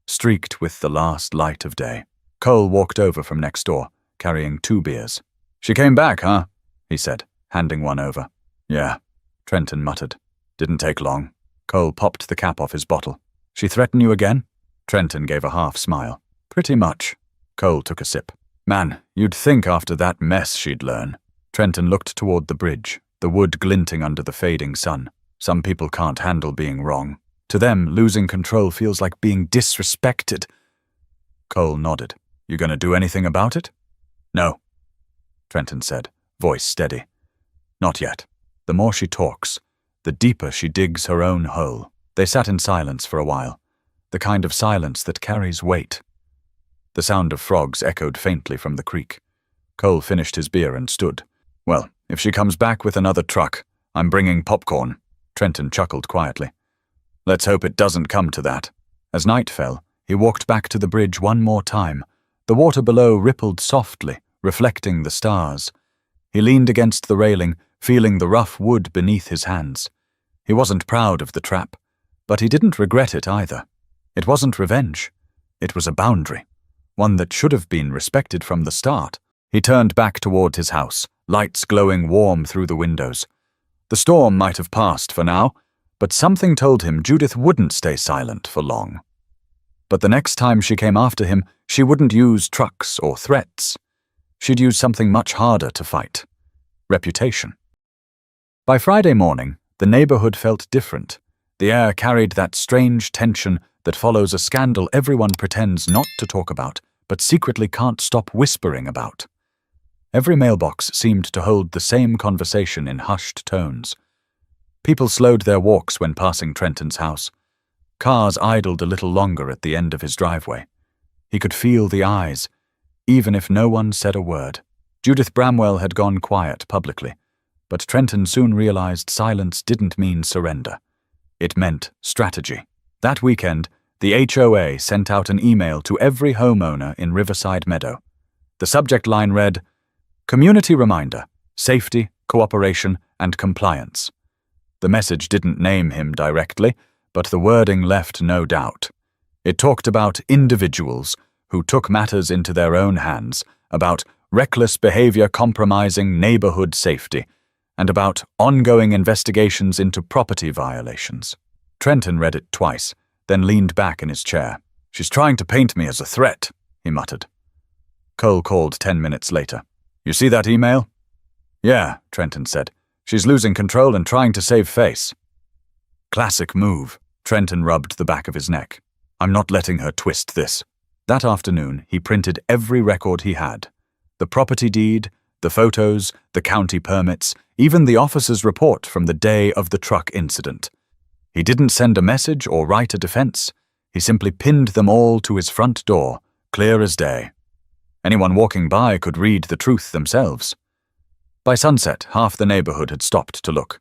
streaked with the last light of day. Cole walked over from next door, carrying 2 beers. "She came back, huh?" he said, handing one over. "Yeah," Trenton muttered. "Didn't take long." Cole popped the cap off his bottle. "She threaten you again?" Trenton gave a half smile. "Pretty much." Cole took a sip. "Man, you'd think after that mess she'd learn." Trenton looked toward the bridge, the wood glinting under the fading sun. Some people can't handle being wrong. To them, losing control feels like being disrespected. Cole nodded. "You gonna do anything about it?" "No," Trenton said, voice steady. "Not yet. The more she talks, the deeper she digs her own hole." They sat in silence for a while, the kind of silence that carries weight. The sound of frogs echoed faintly from the creek. Cole finished his beer and stood. "Well, if she comes back with another truck, I'm bringing popcorn." Trenton chuckled quietly. "Let's hope it doesn't come to that." As night fell, He walked back to the bridge one more time. The water below rippled softly, reflecting the stars. He leaned against the railing, feeling the rough wood beneath his hands. He wasn't proud of the trap, but he didn't regret it either. It wasn't revenge. It was a boundary, one that should have been respected from the start. He turned back toward his house, lights glowing warm through the windows. The storm might have passed for now, but something told him Judith wouldn't stay silent for long. But the next time she came after him, she wouldn't use trucks or threats. She'd use something much harder to fight: reputation. By Friday morning, the neighborhood felt different. The air carried that strange tension that follows a scandal everyone pretends not to talk about, but secretly can't stop whispering about. Every mailbox seemed to hold the same conversation in hushed tones. People slowed their walks when passing Trenton's house. Cars idled a little longer at the end of his driveway. He could feel the eyes, even if no one said a word. Judith Bramwell had gone quiet publicly, but Trenton soon realized silence didn't mean surrender. It meant strategy. That weekend, the HOA sent out an email to every homeowner in Riverside Meadow. The subject line read, "Community reminder, safety, cooperation, and compliance." The message didn't name him directly, but the wording left no doubt. It talked about individuals who took matters into their own hands, about reckless behavior compromising neighborhood safety, and about ongoing investigations into property violations. Trenton read it twice, then leaned back in his chair. "She's trying to paint me as a threat," he muttered. Cole called 10 minutes later. "You see that email?" "Yeah," Trenton said. "She's losing control and trying to save face." "Classic move." Trenton rubbed the back of his neck. "I'm not letting her twist this." That afternoon, he printed every record he had. The property deed, the photos, the county permits, even the officer's report from the day of the truck incident. He didn't send a message or write a defense. He simply pinned them all to his front door, clear as day. Anyone walking by could read the truth themselves. By sunset, half the neighborhood had stopped to look.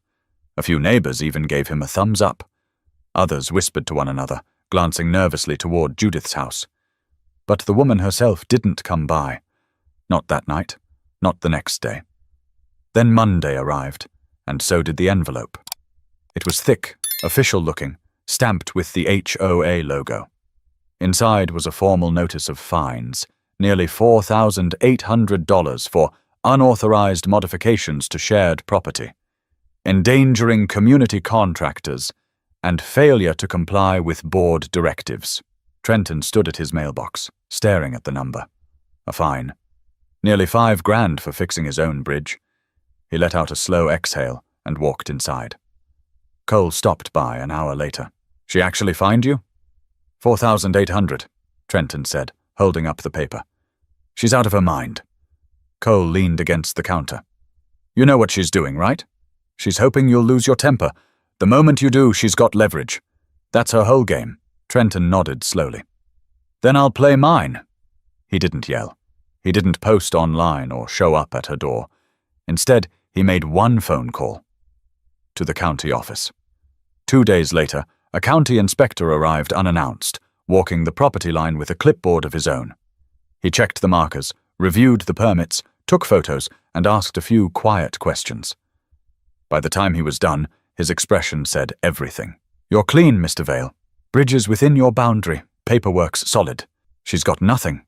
A few neighbors even gave him a thumbs up. Others whispered to one another, glancing nervously toward Judith's house. But the woman herself didn't come by. Not that night, not the next day. Then Monday arrived, and so did the envelope. It was thick, official-looking, stamped with the HOA logo. Inside was a formal notice of fines, nearly $4,800 for unauthorized modifications to shared property, endangering community contractors, and failure to comply with board directives. Trenton stood at his mailbox, staring at the number. A fine. Nearly $5,000 for fixing his own bridge. He let out a slow exhale and walked inside. Cole stopped by an hour later. "She actually fined you?" $4,800, Trenton said, holding up the paper. "She's out of her mind." Cole leaned against the counter. "You know what she's doing, right? She's hoping you'll lose your temper. The moment you do, she's got leverage. That's her whole game." Trenton nodded slowly. "Then I'll play mine." He didn't yell. He didn't post online or show up at her door. Instead, he made one phone call. To the county office. 2 days later, a county inspector arrived unannounced, walking the property line with a clipboard of his own. He checked the markers, reviewed the permits, took photos, and asked a few quiet questions. By the time he was done, his expression said everything. "You're clean, Mr. Vale. Bridges within your boundary, paperwork's solid. She's got nothing."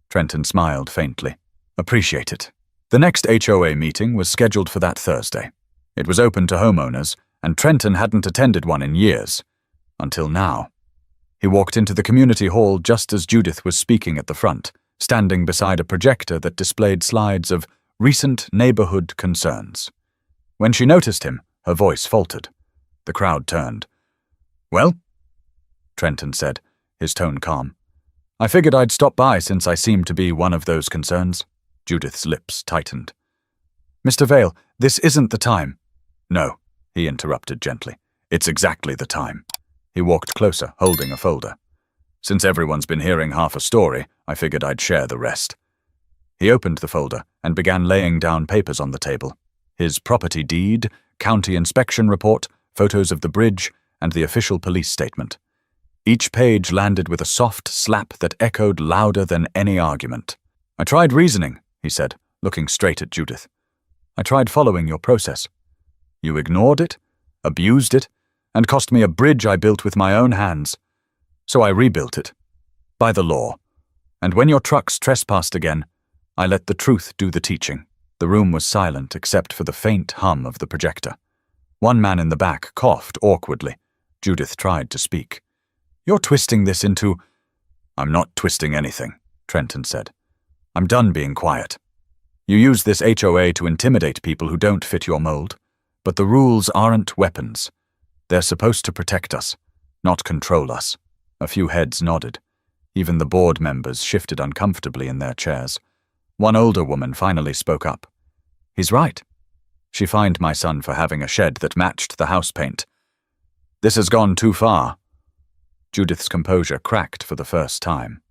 Trenton smiled faintly. "Appreciate it." The next HOA meeting was scheduled for that Thursday. It was open to homeowners, and Trenton hadn't attended one in years. Until now. He walked into the community hall just as Judith was speaking at the front, standing beside a projector that displayed slides of recent neighborhood concerns. When she noticed him, her voice faltered. The crowd turned. "Well?" Trenton said, his tone calm. "I figured I'd stop by since I seem to be one of those concerns." Judith's lips tightened. "Mr. Vale, this isn't the time." "No," he interrupted gently. "It's exactly the time." He walked closer, holding a folder. "Since everyone's been hearing half a story, I figured I'd share the rest." He opened the folder and began laying down papers on the table. His property deed, county inspection report, photos of the bridge, and the official police statement. Each page landed with a soft slap that echoed louder than any argument. "I tried reasoning," he said, looking straight at Judith. "I tried following your process. You ignored it, abused it, and cost me a bridge I built with my own hands. So I rebuilt it. By the law. And when your trucks trespassed again, I let the truth do the teaching." The room was silent except for the faint hum of the projector. One man in the back coughed awkwardly. Judith tried to speak. "You're twisting this into—" "I'm not twisting anything," Trenton said. "I'm done being quiet. You use this HOA to intimidate people who don't fit your mold, but the rules aren't weapons. They're supposed to protect us, not control us." A few heads nodded. Even the board members shifted uncomfortably in their chairs. One older woman finally spoke up. "He's right. She fined my son for having a shed that matched the house paint. This has gone too far." Judith's composure cracked for the first time.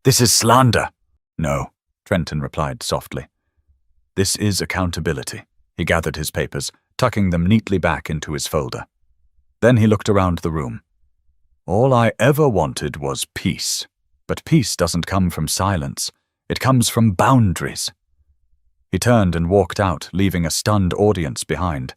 "This is slander." "No," Trenton replied softly. "This is accountability." He gathered his papers, tucking them neatly back into his folder. Then he looked around the room. "All I ever wanted was peace. But peace doesn't come from silence. It comes from boundaries." He turned and walked out, leaving a stunned audience behind.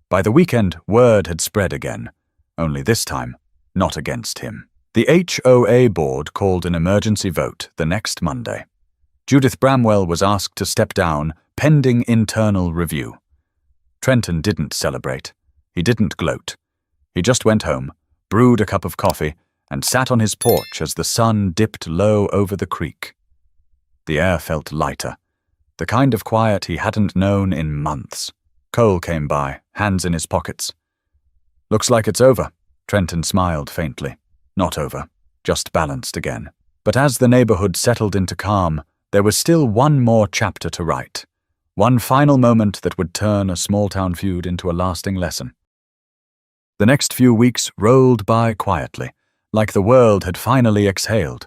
By the weekend, word had spread again, only this time, not against him. The HOA board called an emergency vote the next Monday. Judith Bramwell was asked to step down, pending internal review. Trenton didn't celebrate. He didn't gloat. He just went home, brewed a cup of coffee, and sat on his porch as the sun dipped low over the creek. The air felt lighter, the kind of quiet he hadn't known in months. Cole came by, hands in his pockets. "Looks like it's over." Trenton smiled faintly. Not over, just balanced again. But as the neighborhood settled into calm, there was still one more chapter to write. One final moment that would turn a small-town feud into a lasting lesson. The next few weeks rolled by quietly, like the world had finally exhaled.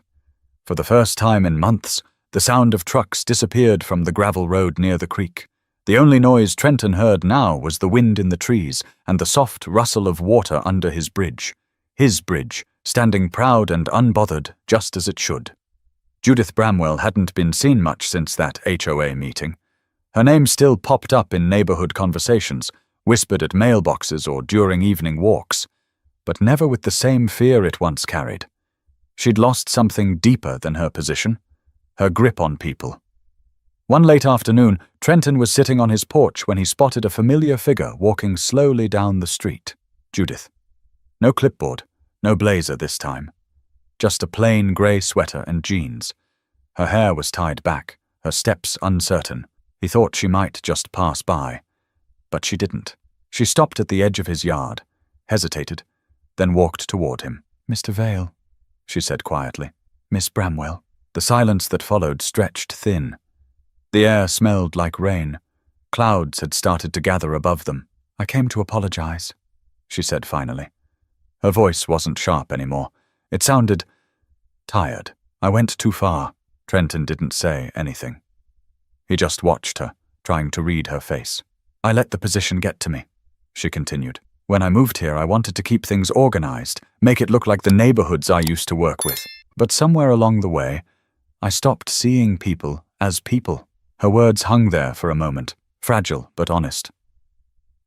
For the first time in months, the sound of trucks disappeared from the gravel road near the creek. The only noise Trenton heard now was the wind in the trees and the soft rustle of water under his bridge, standing proud and unbothered just as it should. Judith Bramwell hadn't been seen much since that HOA meeting. Her name still popped up in neighborhood conversations, whispered at mailboxes or during evening walks, but never with the same fear it once carried. She'd lost something deeper than her position, her grip on people. One late afternoon, Trenton was sitting on his porch when he spotted a familiar figure walking slowly down the street. Judith. No clipboard, no blazer this time. Just a plain grey sweater and jeans. Her hair was tied back, her steps uncertain. He thought she might just pass by, but she didn't. She stopped at the edge of his yard, hesitated, then walked toward him. "Mr. Vale," she said quietly. "Miss Bramwell." The silence that followed stretched thin. The air smelled like rain. Clouds had started to gather above them. "I came to apologize," she said finally. Her voice wasn't sharp anymore. It sounded tired. "I went too far." Trenton didn't say anything. He just watched her, trying to read her face. "I let the position get to me," she continued. "When I moved here, I wanted to keep things organized, make it look like the neighborhoods I used to work with. But somewhere along the way, I stopped seeing people as people." Her words hung there for a moment, fragile but honest.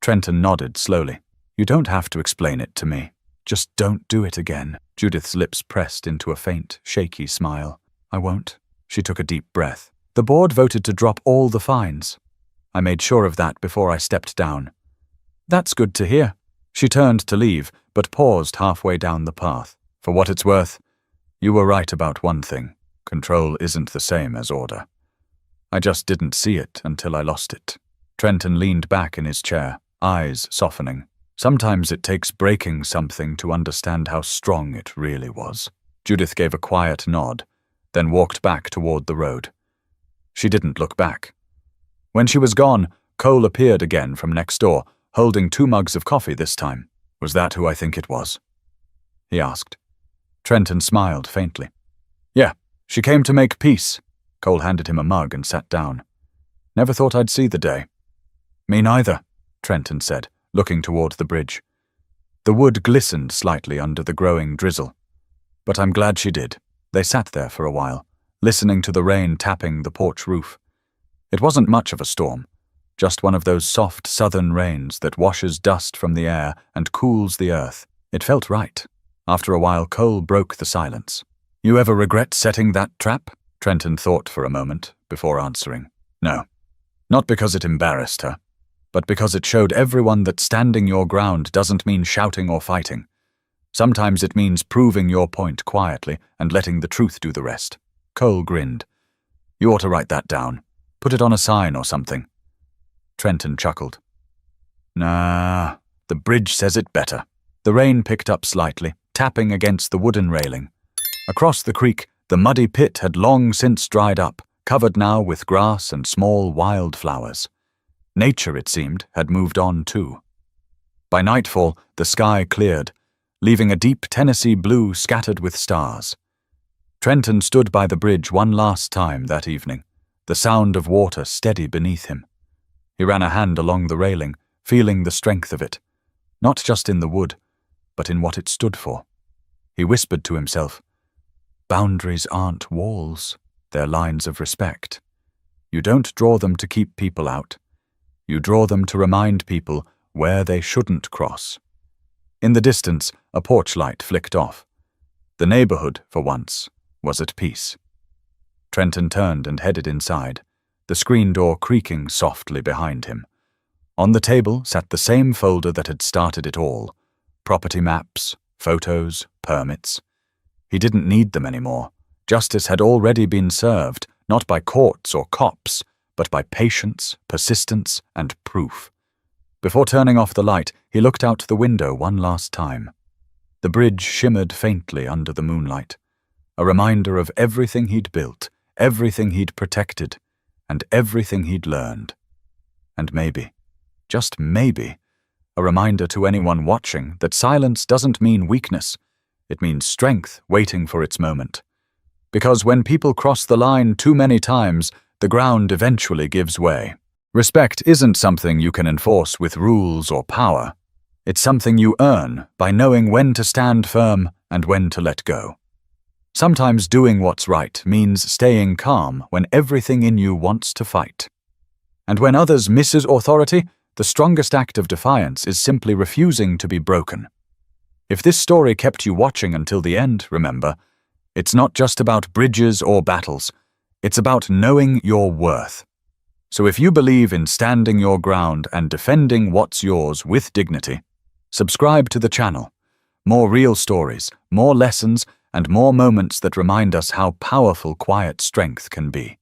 Trenton nodded slowly. "You don't have to explain it to me. Just don't do it again." Judith's lips pressed into a faint, shaky smile. "I won't." She took a deep breath. "The board voted to drop all the fines. I made sure of that before I stepped down." "That's good to hear." She turned to leave, but paused halfway down the path. "For what it's worth, you were right about one thing. Control isn't the same as order. I just didn't see it until I lost it." Trenton leaned back in his chair, eyes softening. Sometimes it takes breaking something to understand how strong it really was. Judith gave a quiet nod, then walked back toward the road. She didn't look back. When she was gone, Cole appeared again from next door, holding 2 mugs of coffee this time. "Was that who I think it was?" he asked. Trenton smiled faintly. "Yeah, she came to make peace." Cole handed him a mug and sat down. "Never thought I'd see the day." "Me neither," Trenton said, looking toward the bridge. The wood glistened slightly under the growing drizzle. But I'm glad she did. They sat there for a while, listening to the rain tapping the porch roof. It wasn't much of a storm, just one of those soft southern rains that washes dust from the air and cools the earth. It felt right. After a while, Cole broke the silence. "You ever regret setting that trap?" Trenton thought for a moment before answering. "No. Not because it embarrassed her, but because it showed everyone that standing your ground doesn't mean shouting or fighting. Sometimes it means proving your point quietly and letting the truth do the rest." Cole grinned. "You ought to write that down. Put it on a sign or something." Trenton chuckled. "Nah, the bridge says it better." The rain picked up slightly, tapping against the wooden railing. Across the creek, the muddy pit had long since dried up, covered now with grass and small wildflowers. Nature, it seemed, had moved on too. By nightfall, the sky cleared, leaving a deep Tennessee blue scattered with stars. Trenton stood by the bridge one last time that evening, the sound of water steady beneath him. He ran a hand along the railing, feeling the strength of it, not just in the wood, but in what it stood for. He whispered to himself, "Boundaries aren't walls, they're lines of respect. You don't draw them to keep people out. You draw them to remind people where they shouldn't cross." In the distance, a porch light flicked off. The neighborhood, for once, was at peace. Trenton turned and headed inside, the screen door creaking softly behind him. On the table sat the same folder that had started it all: property maps, photos, permits. He didn't need them anymore. Justice had already been served, not by courts or cops, but by patience, persistence, and proof. Before turning off the light, he looked out the window one last time. The bridge shimmered faintly under the moonlight, a reminder of everything he'd built, everything he'd protected, and everything he'd learned. And maybe, just maybe, a reminder to anyone watching that silence doesn't mean weakness. It means strength waiting for its moment. Because when people cross the line too many times, the ground eventually gives way. Respect isn't something you can enforce with rules or power. It's something you earn by knowing when to stand firm and when to let go. Sometimes doing what's right means staying calm when everything in you wants to fight. And when others misses authority, the strongest act of defiance is simply refusing to be broken. If this story kept you watching until the end, remember, it's not just about bridges or battles. It's about knowing your worth. So if you believe in standing your ground and defending what's yours with dignity, subscribe to the channel. More real stories, more lessons, and more moments that remind us how powerful quiet strength can be.